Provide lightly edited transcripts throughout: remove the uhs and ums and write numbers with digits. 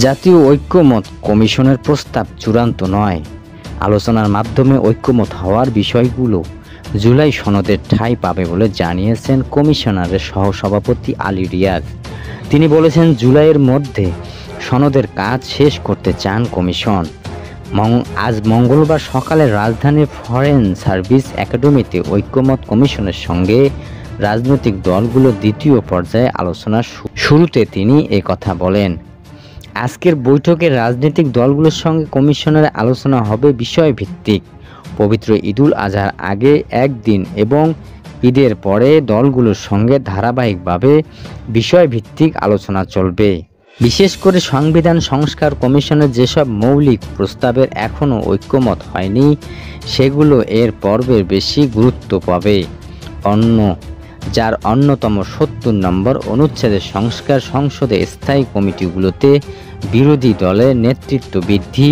জাতীয় ঐক্যমত কমিশনের প্রস্তাব চূড়ান্ত নয়। আলোচনার মাধ্যমে ঐক্যমত হওয়ার বিষয়গুলো জুলাই সনদের ঠাঁই পাবে বলে জানিয়েছেন কমিশনারের সহসভাপতি আলী রিয়াজ। তিনি বলেছেন, জুলাইয়ের মধ্যে সনদের কাজ শেষ করতে চান কমিশন। আজ মঙ্গলবার সকালে রাজধানীর ফরেন সার্ভিস একাডেমিতে ঐক্যমত কমিশনের সঙ্গে রাজনৈতিক দলগুলোর দ্বিতীয় পর্যায়ে আলোচনার শুরুতে তিনি কথা বলেন। আজকের বৈঠকে রাজনৈতিক দলগুলোর সঙ্গে কমিশনের আলোচনা হবে বিষয়ভিত্তিক। পবিত্র ঈদুল আজহার আগে একদিন এবং ঈদের পরে দলগুলোর সঙ্গে ধারাবাহিকভাবে বিষয়ভিত্তিক আলোচনা চলবে। বিশেষ করে সংবিধান সংস্কার কমিশনের যেসব মৌলিক প্রস্তাবের এখনও ঐক্যমত হয়নি, সেগুলো এর পর্বের বেশি গুরুত্ব পাবে। যার অন্যতম ৭০ নম্বর অনুচ্ছেদের সংস্কার, সংসদে স্থায়ী কমিটিগুলোতে বিরোধী দলের নেতৃত্ব বৃদ্ধি,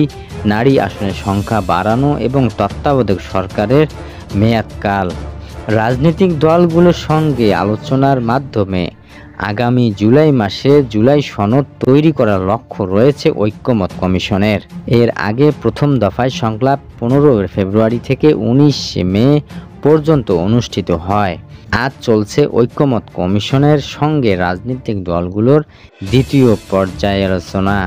নারী আসনের সংখ্যা বাড়ানো এবং তত্ত্বাবধায়ক সরকারের মেয়াদকাল। রাজনৈতিক দলগুলোর সঙ্গে আলোচনার মাধ্যমে আগামী জুলাই মাসে জুলাই সনদ তৈরি করার লক্ষ্য রয়েছে ঐক্যমত কমিশনের। এর আগে প্রথম দফায় সংলাপ ১৫ ফেব্রুয়ারি থেকে ১৯ মে পর্যন্ত অনুষ্ঠিত হয়। আজ চলছে ঐক্যমত কমিশনের সঙ্গে রাজনৈতিক দলগুলোর দ্বিতীয় পর্যায়ে আলোচনা।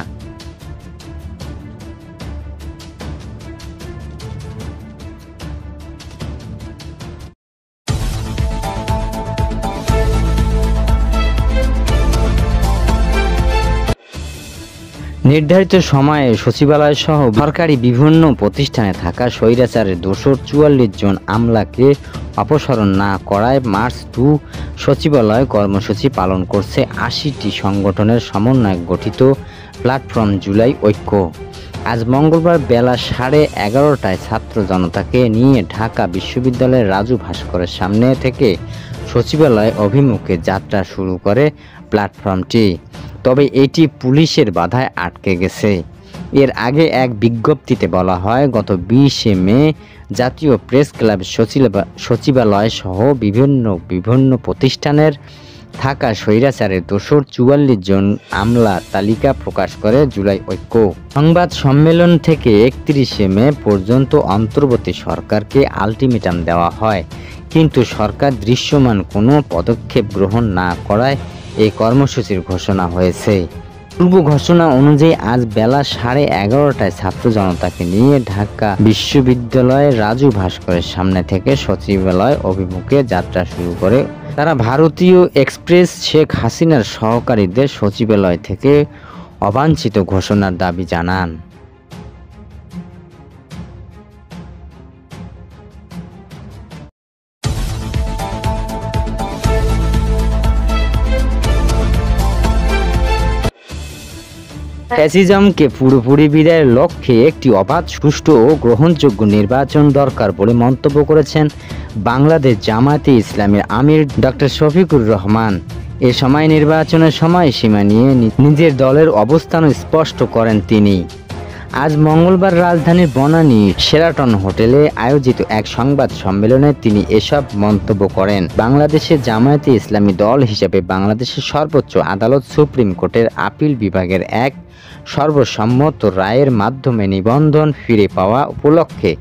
নির্ধারিত সময়ে সচিবালয় সহ সরকারি বিভিন্ন প্রতিষ্ঠানে থাকা স্বৈরাচারের দোসর ৪৪ জন আমলাকে অপসারণ না করায় মার্চ ২ সচিবালয় কর্মসূচি পালন করছে ৮০টি সংগঠনের সমন্বয়ে গঠিত প্ল্যাটফর্ম জুলাই ঐক্য। আজ মঙ্গলবার বেলা 11:30টায় ছাত্র জনতাকে নিয়ে ঢাকা বিশ্ববিদ্যালয়ের রাজু ভাস্করের সামনে থেকে সচিবালয় অভিমুখে যাত্রা শুরু করে প্ল্যাটফর্মটি। তবে এটি পুলিশের বাধায় আটকে গেছে। এর আগে এক বিজ্ঞপ্তিতে বলা হয়, গত ২০ মে জাতীয় প্রেস ক্লাব সচিবালয় সহ বিভিন্ন প্রতিষ্ঠানের থাকা স্বৈরাচারের দোসর ৪৪ জন আমলা তালিকা প্রকাশ করে জুলাই ঐক্য। সংবাদ সম্মেলন থেকে ৩১ মে পর্যন্ত অন্তর্বর্তী সরকারকে আলটিমেটাম দেওয়া হয়, কিন্তু সরকার দৃশ্যমান কোনো পদক্ষেপ গ্রহণ না করায় এই কর্মসূচির ঘোষণা হয়েছে। পূর্ব ঘোষণা অনুযায়ী আজ বেলা 11:30টায় ছাত্র জনতাকে নিয়ে ঢাকা বিশ্ববিদ্যালয়ের রাজু ভাস্করের সামনে থেকে সচিবালয় অভিমুখে যাত্রা শুরু করে তারা ভারতীয় এক্সপ্রেস শেখ হাসিনার সহকারীদের সচিবালয় থেকে অবাঞ্ছিত ঘোষণার দাবি জানান। ফ্যাসিজমকে পুরোপুরি বিদায়ের লক্ষ্যে একটি অবাধ, সুষ্ঠু ও গ্রহণযোগ্য নির্বাচন দরকার বলে মন্তব্য করেছেন বাংলাদেশ জামায়াতে ইসলামীর আমির ডক্টর শফিকুর রহমান। এ সময় নির্বাচনের সময়সীমা নিয়ে নিজের দলের অবস্থান স্পষ্ট করেন তিনি। আজ মঙ্গলবার রাজধানীর বনানী শেরাটন হোটেলে আয়োজিত এক সংবাদ সম্মেলনে তিনি এসব মন্তব্য করেন। বাংলাদেশের জামায়াতে ইসলামী দল হিসেবে বাংলাদেশের সর্বোচ্চ আদালত সুপ্রিম কোর্টের আপিল বিভাগের এক সর্বসম্মত রায়ের মাধ্যমে নিবন্ধন ফিরে পাওয়া উপলক্ষে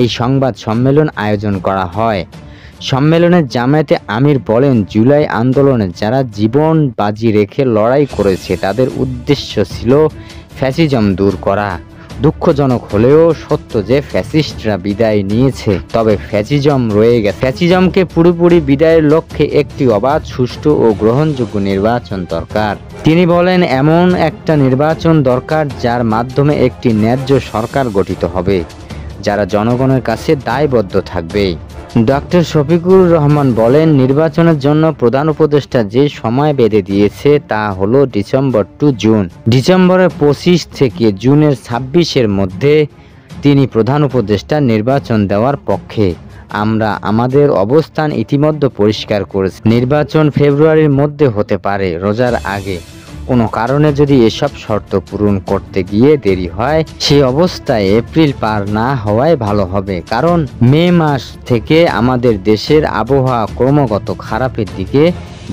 এই সংবাদ সম্মেলন আয়োজন করা হয়। সম্মেলনে জামায়াতে আমির বলেন, জুলাই আন্দোলনে যারা জীবন বাজি রেখে লড়াই করেছে তাদের উদ্দেশ্য ছিল ফ্যাসিজম দূর করা। দুঃখজনক হলেও সত্য যে ফ্যাসিস্টরা বিদায় নিয়েছে, তবে ফ্যাসিজম রয়ে গেছে। ফ্যাসিজমকে পুরোপুরি বিদায়ের লক্ষ্যে একটি অবাধ, সুষ্ঠু ও গ্রহণযোগ্য নির্বাচন দরকার। তিনি বলেন, এমন একটা নির্বাচন দরকার যার মাধ্যমে একটি ন্যায্য সরকার গঠিত হবে, যারা জনগণের কাছে দায়বদ্ধ থাকবে। ডক্টর শফিকুর রহমান বলেন, নির্বাচনের জন্য প্রধান উপদেষ্টা যে সময় বেঁধে দিয়েছে তা হলো ডিসেম্বর টু জুন। ডিসেম্বরের ২৫ থেকে জুনের ২৬-এর মধ্যে তিনি প্রধান উপদেষ্টা নির্বাচন দেওয়ার পক্ষে। আমরা আমাদের অবস্থান ইতিমধ্যে পরিষ্কার করেছি। নির্বাচন ফেব্রুয়ারির মধ্যে হতে পারে, রোজার আগে। কোনো কারণে যদি এসব শর্ত পূরণ করতে গিয়ে দেরি হয়, সেই অবস্থায় এপ্রিল পার না হওয়াই ভালো হবে, কারণ মে মাস থেকে আমাদের দেশের আবহাওয়া ক্রমাগত খারাপের দিকে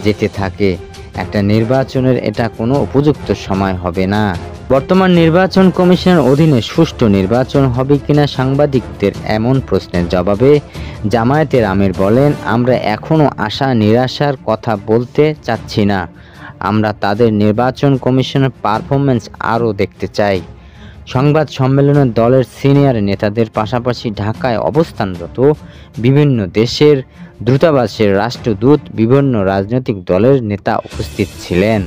যেতে থাকে। একটা নির্বাচনের এটা কোনো উপযুক্ত সময় হবে না। বর্তমান নির্বাচন কমিশনের অধীনে সুষ্ঠু নির্বাচন হবে কিনা সাংবাদিকদের এমন প্রশ্নের জবাবে জামায়াতের আমির বলেন, আমরা এখনও আশা নিরাশার কথা বলতে চাচ্ছি না। আমরা তাদের নির্বাচন কমিশনের পারফরমেন্স আরও দেখতে চাই। সংবাদ সম্মেলনে দলের সিনিয়র নেতাদের পাশাপাশি ঢাকায় অবস্থানরত বিভিন্ন দেশের দূতাবাসের রাষ্ট্রদূত, বিভিন্ন রাজনৈতিক দলের নেতা উপস্থিত ছিলেন।